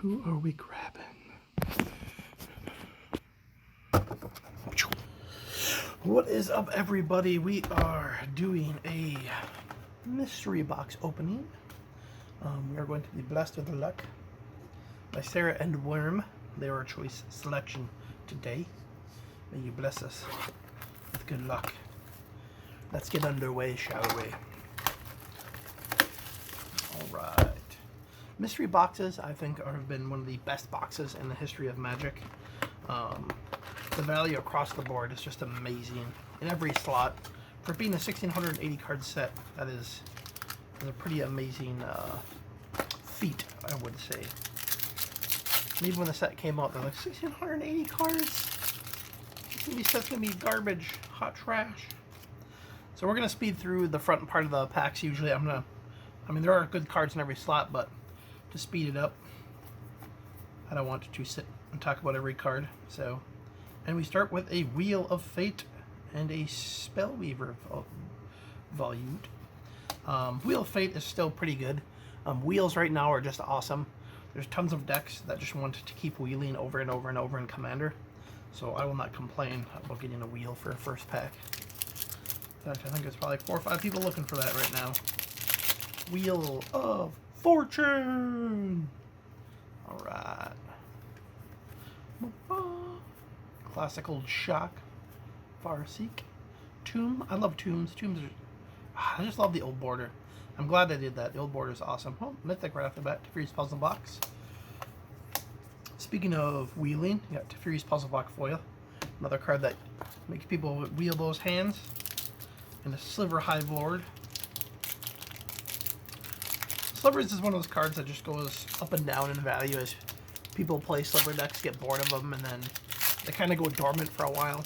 Who are we grabbing? What is up, everybody? We are doing a mystery box opening. We are going to be blessed with luck by Sarah and Worm. They are our choice selection today. May you bless us with good luck. Let's get underway, shall we? Alright. Mystery boxes, I think, have been one of the best boxes in the history of Magic. The value across the board is just amazing. In every slot, for being a 1680 card set, that is a pretty amazing feat, I would say. And even when the set came out, they're like, 1680 cards? This set's gonna be garbage, hot trash. So we're gonna speed through the front part of the packs. Usually, I mean, there are good cards in every slot, but to speed it up, I don't want to sit and talk about every card. So, and we start with a Wheel of Fate and a Spellweaver Volute. Wheel of Fate is still pretty good. Wheels right now are just awesome. There's tons of decks that just want to keep wheeling over and over and over in Commander. So I will not complain about getting a wheel for a first pack. In fact, I think there's probably 4 or 5 people looking for that right now. Wheel of Fortune! Alright. Classic old Shock. Farseek. Tomb. I love tombs. Tombs are... I just love the old border. I'm glad they did that. The old border is awesome. Oh, Mythic right off the bat. Teferi's Puzzle Box. Speaking of wheeling, you got Teferi's Puzzle Box Foil. Another card that makes people wheel those hands. And a Sliver Hive Lord. Slivers is one of those cards that just goes up and down in value as people play Sliver decks, get bored of them, and then they kind of go dormant for a while.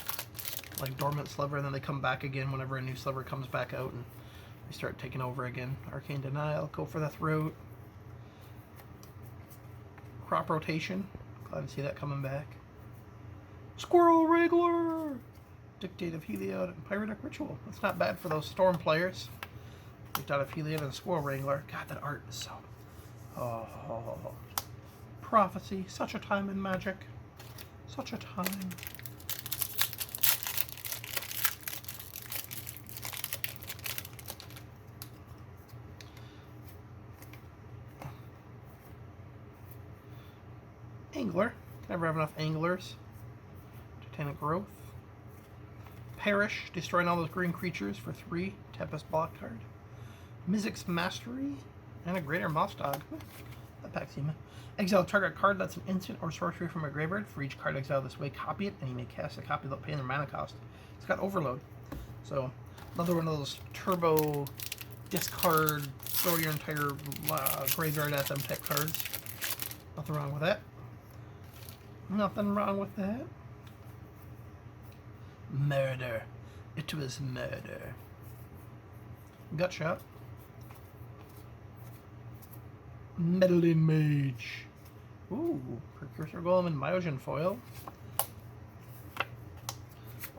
Like Dormant Sliver, and then they come back again whenever a new Sliver comes back out, and they start taking over again. Arcane Denial, Go for the Throat. Crop Rotation. Glad to see that coming back. Squirrel Wrangler! Dictate Heliod and Pyretic Ritual. That's not bad for those Storm players. Dictate Heliod and Squirrel Wrangler. God, that art is so... Oh. Prophecy. Such a time in Magic. Such a time. Angler. Never have enough anglers. Titanic Growth. Perish. Destroying all those green creatures for 3. Tempest block card. Mizzix's Mastery. And a Greater Moss Dog. That pack's human. Exile target card that's an instant or sorcery from a graveyard. For each card exiled this way, copy it, and you may cast a copy without paying their mana cost. It's got Overload. So, another one of those turbo discard, throw your entire graveyard at them type cards. Nothing wrong with that. Nothing wrong with that. Murder. It was murder. Gut Shot. Meddling Mage. Ooh, Precursor Golem and Myojin Foil.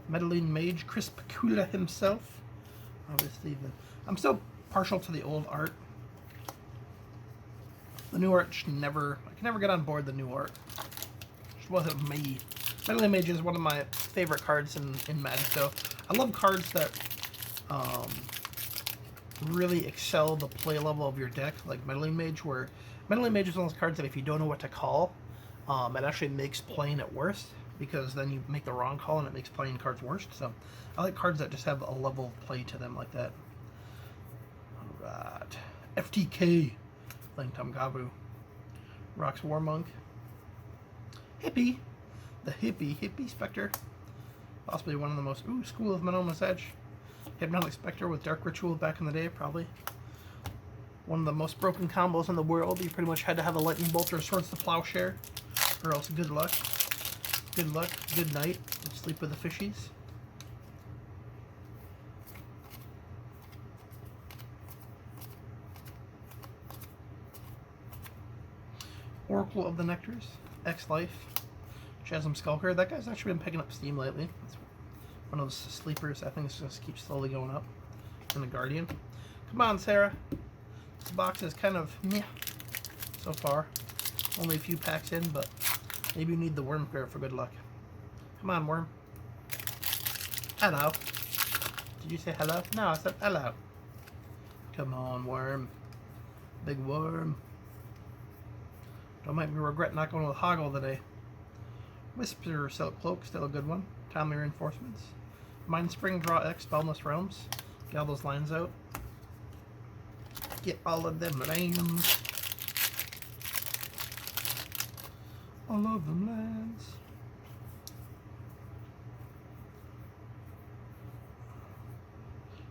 Meddling Mage, Chris Pacula himself. Obviously, I'm still partial to the old art. The new art I can never get on board the new art. Just wasn't me. Meddling Mage is one of my favorite cards in Magic, though. I love cards that really excel the play level of your deck, like Meddling Mage, where Meddling Mage is one of those cards that if you don't know what to call, it actually makes playing it worse, because then you make the wrong call and it makes playing cards worse. So I like cards that just have a level of play to them like that. Alright. FTK. Langtum Gabu. Rox Warmonk. Hippie. The Hippie Spectre. Possibly one of the most... Ooh, School of Monoma's Edge. Hypnotic Spectre with Dark Ritual back in the day, probably. One of the most broken combos in the world. You pretty much had to have a Lightning Bolt or Swords to Plowshare, or else good luck. Good luck, good night. Sleep with the fishies. Oracle of the Nectars. X-Life. Chasm Skulker. That guy's actually been picking up steam lately. That's one of those sleepers. I think it's just keeps slowly going up. And the Guardian. Come on, Sarah. This box is kind of meh so far. Only a few packs in, but maybe you need the worm clear for good luck. Come on, worm. Hello. Did you say hello? No, I said hello. Come on, worm. Big worm. Don't make me regret not going with Hoggle today. Whisper Silk Cloak, still a good one. Timely Reinforcements. Mind Spring, draw X, Boundless Realms. Get all those lines out. Get all of them lands. All of them lands.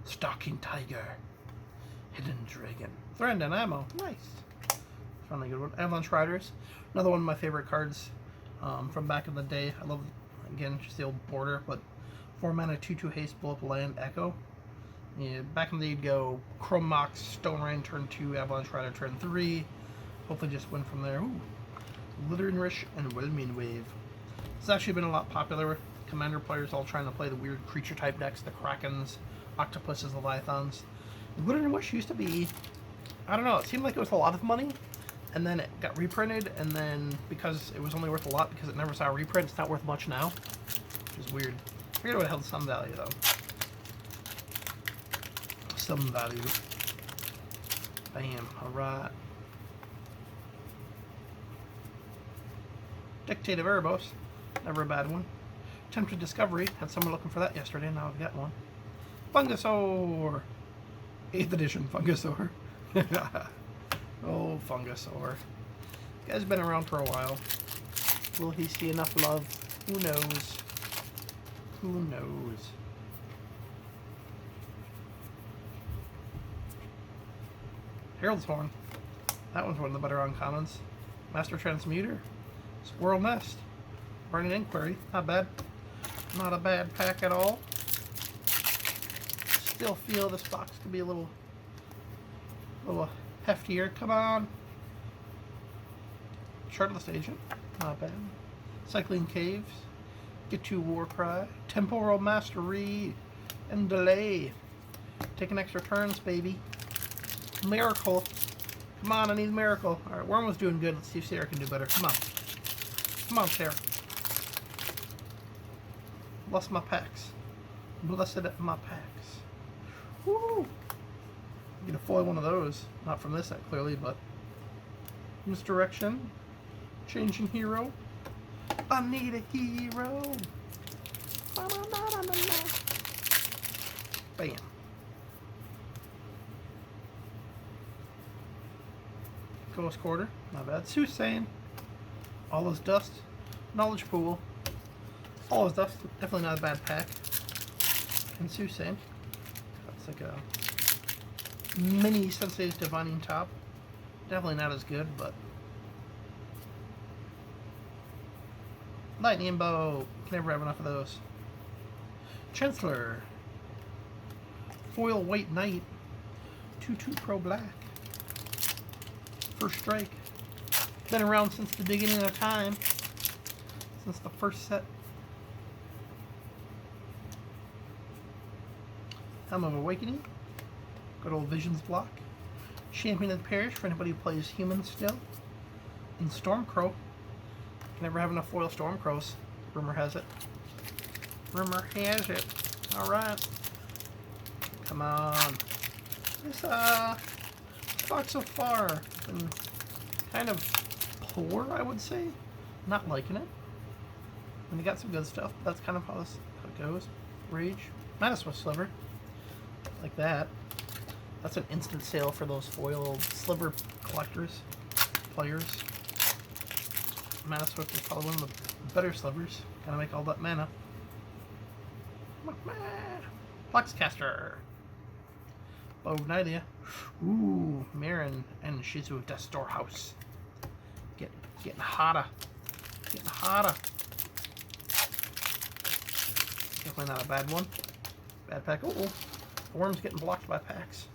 Stalking Tiger. Hidden Dragon. Thread and Ammo. Nice. Finally a good one. Avalanche Riders. Another one of my favorite cards from back in the day. I love, again, just the old border, but 4 mana, 2/2 haste, blow up land, echo. Yeah, back in the day, you'd go Chrome Mox, Stone Rain turn 2, Avalanche Rider turn 3. Hopefully just win from there. Ooh. Littering Rish and Whelming Wave. It's actually been a lot popular with Commander players all trying to play the weird creature type decks, the Krakens, Octopuses, Leviathans. Littering Wish used to be, I don't know, it seemed like it was a lot of money, and then it got reprinted, and then because it was only worth a lot because it never saw a reprint, it's not worth much now, which is weird. I figured it would have some value though. Some value. Bam, alright. Dictate of Erebos, never a bad one. Tempted Discovery, had someone looking for that yesterday, now I've got one. Fungusaur! 8th edition Fungusaur. Oh, Fungusaur. This guy's been around for a while. Will he see enough love? Who knows? Who knows? Herald's Horn. That one's one of the better uncommons. Master Transmuter. Squirrel Nest. Burning Inquiry. Not bad. Not a bad pack at all. Still feel this box could be a little heftier. Come on. Chartless Agent. Not bad. Cycling Caves. Get to Warcry. Temporal Mastery. And Delay. Taking extra turns, baby. Miracle. Come on, I need Miracle. Alright, Worm was doing good. Let's see if Sarah can do better. Come on. Come on, Sarah. Bless my packs. Blessed my packs. Woo! Get a foil one of those. Not from this set, clearly, but... Misdirection. Changing Hero. I need a hero. Bam. Ghost Quarter. Not bad. Soothsaying. All Is Dust. Knowledge Pool. All Is Dust. Definitely not a bad pack. And Soothsaying. That's like a mini Sensei's Divining Top. Definitely not as good, but... Lightning Bow. Can never have enough of those. Chancellor. Foil White Knight. 2/2 Pro Black. First Strike. Been around since the beginning of time. Since the first set. Helm of Awakening. Good old Visions block. Champion of the Parish for anybody who plays humans still. And Stormcrow. Can never have enough foil Stormcrows. Rumor has it. Rumor has it. Alright. Come on. This box so far has been kind of poor, I would say. Not liking it. And you got some good stuff, but that's kind of how it goes. Rage. Manaswift Sliver. Like that. That's an instant sale for those foil sliver collectors, players. Manaswift is probably one of the better slivers. Gotta make all that mana. Fluxcaster. Bow of Nydia. Ooh, Marin and Shizu of Death Storehouse. Getting hotter. Getting hotter. Definitely not a bad one. Bad pack. Oh, the worm's getting blocked by packs.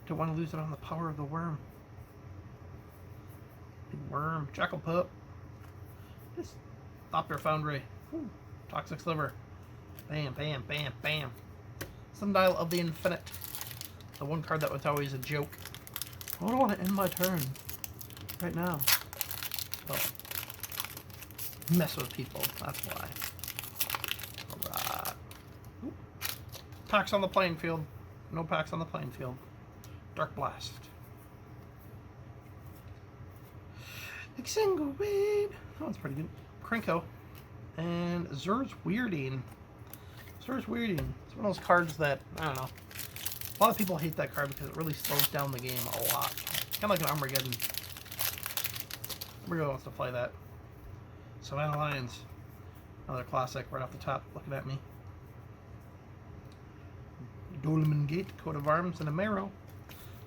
Don't want to lose it on the power of the worm. Big worm. Jackal Pup. Just Doppler Foundry. Ooh, Toxic Sliver. Bam, bam, bam, bam. Sundial of the Infinite. The one card that was always a joke. I don't want to end my turn. Right now. Well, mess with people, that's why. Alright. Packs on the playing field. No packs on the playing field. Dark Blast. Exsanguinate. That one's pretty good. Krenko. And Zer's Weirding. Zer's Weirding. It's one of those cards that, I don't know. A lot of people hate that card because it really slows down the game a lot. Kind of like an Armageddon. Everybody wants to play that. Savannah Lions. Another classic right off the top, looking at me. Dolmen Gate, Coat of Arms, and a Marrow.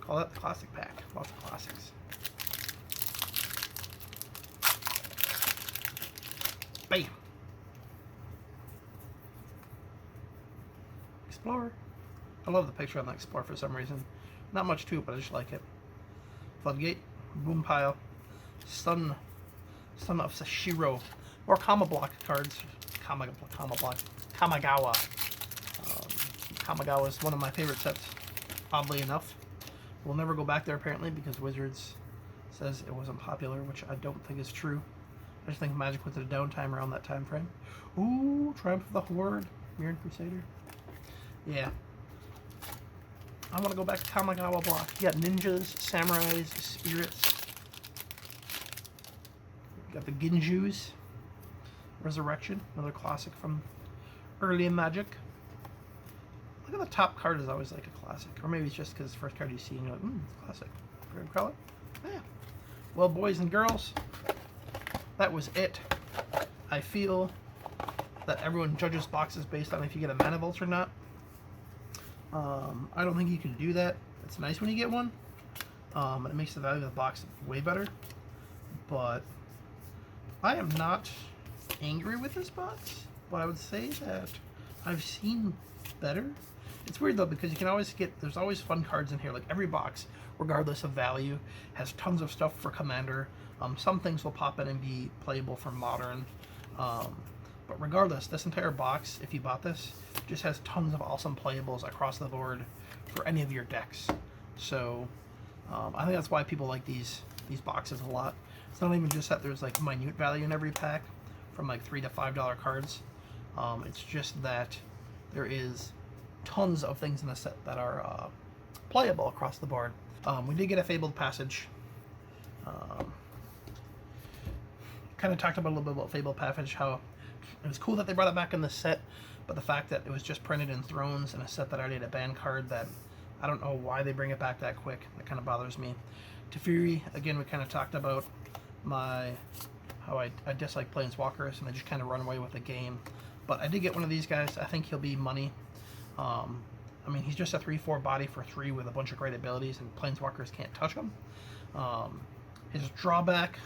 Call that the classic pack. Lots of classics. Bam! Explorer. I love the picture on the Explorer for some reason. Not much to it, but I just like it. Floodgate, Boom Pile, Son of Sashiro. More Kama Block cards. Kamagawa. Kamagawa is one of my favorite sets, oddly enough. We'll never go back there apparently because Wizards says it wasn't popular, which I don't think is true. I just think Magic went to the downtime around that time frame. Ooh, Triumph of the Horde, Mirren Crusader. Yeah. I want to go back to Kamagawa block. You got ninjas, samurais, spirits. You got the Ginjus. Resurrection, another classic from early in Magic. Look at the top card is always like a classic. Or maybe it's just because it's the first card you see and you're like, it's classic. Grave Crawler. Yeah. Well, boys and girls, that was it. I feel that everyone judges boxes based on if you get a Mana Vault or not. I don't think you can do that. It's nice when you get one. It makes the value of the box way better. But I am not angry with this box, but I would say that I've seen better. It's weird though because you can always get, there's always fun cards in here. Like every box, regardless of value, has tons of stuff for Commander. Some things will pop in and be playable for Modern. But regardless, this entire box, if you bought this, just has tons of awesome playables across the board for any of your decks. So I think that's why people like these boxes a lot. It's not even just that there's like minute value in every pack, from like $3 to $5 cards. It's just that there is tons of things in the set that are playable across the board. We did get a Fabled Passage. Kind of talked about a little bit about Fabled Passage, how it was cool that they brought it back in the set, but the fact that it was just printed in Thrones in a set that already had a ban card, that I don't know why they bring it back that quick. That kind of bothers me. Teferi, again, we kind of talked about how I dislike Planeswalkers and they just kind of run away with the game. But I did get one of these guys. I think he'll be money. I mean, he's just a 3/4 body for 3 with a bunch of great abilities, and Planeswalkers can't touch him. His drawback,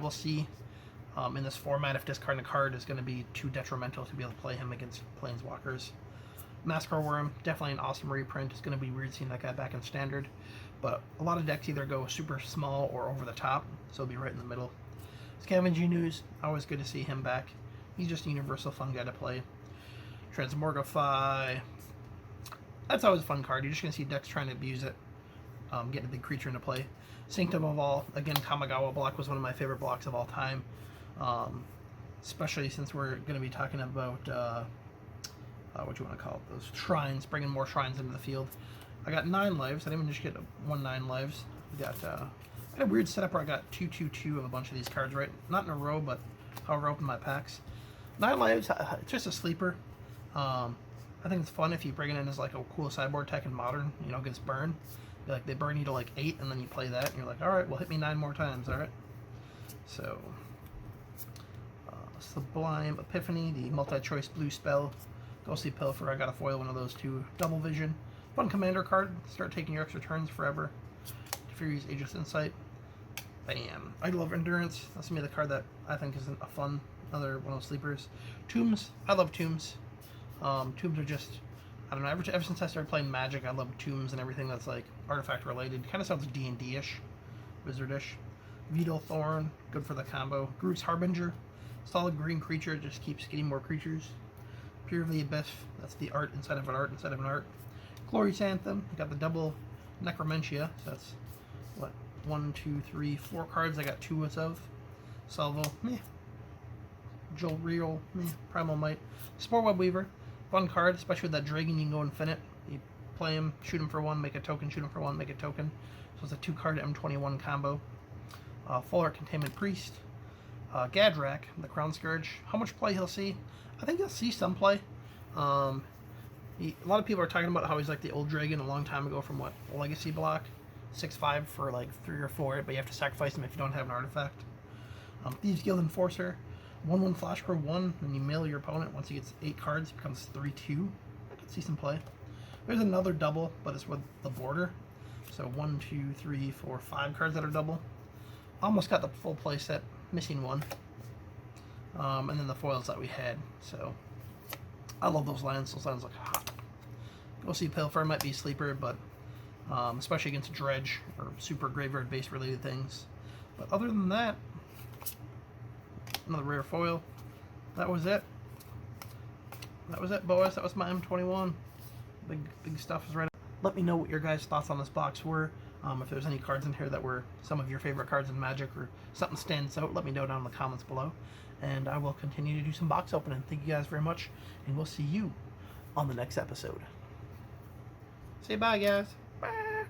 we'll see. In this format, if discarding a card is going to be too detrimental to be able to play him against Planeswalkers. Maskar Worm, definitely an awesome reprint. It's going to be weird seeing that guy back in Standard. But a lot of decks either go super small or over the top, so it'll be right in the middle. Scavenging Ooze, always good to see him back. He's just a universal fun guy to play. Transmogrify, that's always a fun card. You're just going to see decks trying to abuse it, getting a big creature into play. Sanctum of All, again, Kamagawa block was one of my favorite blocks of all time. Especially since we're going to be talking about, what you want to call it, those shrines, bringing more shrines into the field. I got 9 lives. I didn't even just get 9 lives. I had a weird setup where I got 2/2/2 of a bunch of these cards, right? Not in a row, but however I open my packs. 9 lives, it's just a sleeper. I think it's fun if you bring it in as like a cool sideboard tech in Modern, you know, against burn. Like they burn you to like 8, and then you play that, and you're like, alright, well hit me 9 more times, alright? So, Sublime Epiphany, the multi-choice blue spell. Ghostly Pilfer, I got a foil one of those too. Double Vision. Fun commander card. Start taking your extra turns forever. Teferi's Aegis Insight. Bam. Idol of Endurance. That's gonna be the card that I think is a fun, another one of those sleepers. Tombs. I love Tombs. Tombs are just, I don't know, ever since I started playing Magic, I love Tombs and everything that's like artifact related. Kind of sounds D&D-ish, Wizardish. Beetle Thorn, good for the combo. Groot's Harbinger. Solid green creature, just keeps getting more creatures. Pure of the Abyss, that's the art inside of an art inside of an art. Glorious Anthem, got the double Necromentia, so that's what, 1, 2, 3, 4 cards I got 2 of. Salvo, meh. Joel Real, meh. Primal Might. Spore Web Weaver, fun card, especially with that Dragon. You can go infinite. You play him, shoot him for 1, make a token, shoot him for 1, make a token. So it's a 2-card M21 combo. Full Art Containment Priest. Gadrak, the Crown Scourge. How much play he'll see? I think he'll see some play. A lot of people are talking about how he's like the old dragon a long time ago from what? Legacy block. 6/5 for like 3 or 4, but you have to sacrifice him if you don't have an artifact. Thieves Guild Enforcer. 1/1 flash for 1, and you mill your opponent. Once he gets 8 cards, he becomes 3/2. I could see some play. There's another double, but it's with the border. So 1, 2, 3, 4, 5 cards that are double. Almost got the full play set, missing 1. And then the foils that we had. So I love those lands. Those lands look hot. Go see Pilfer might be a sleeper, but especially against Dredge or super graveyard based related things. But other than that, another rare foil. That was it. That was it, boys. That was my M21. Big stuff is right. Let me know what your guys' thoughts on this box were. If there's any cards in here that were some of your favorite cards in Magic or something stands out, let me know down in the comments below. And I will continue to do some box opening. Thank you guys very much, and we'll see you on the next episode. Say bye, guys. Bye.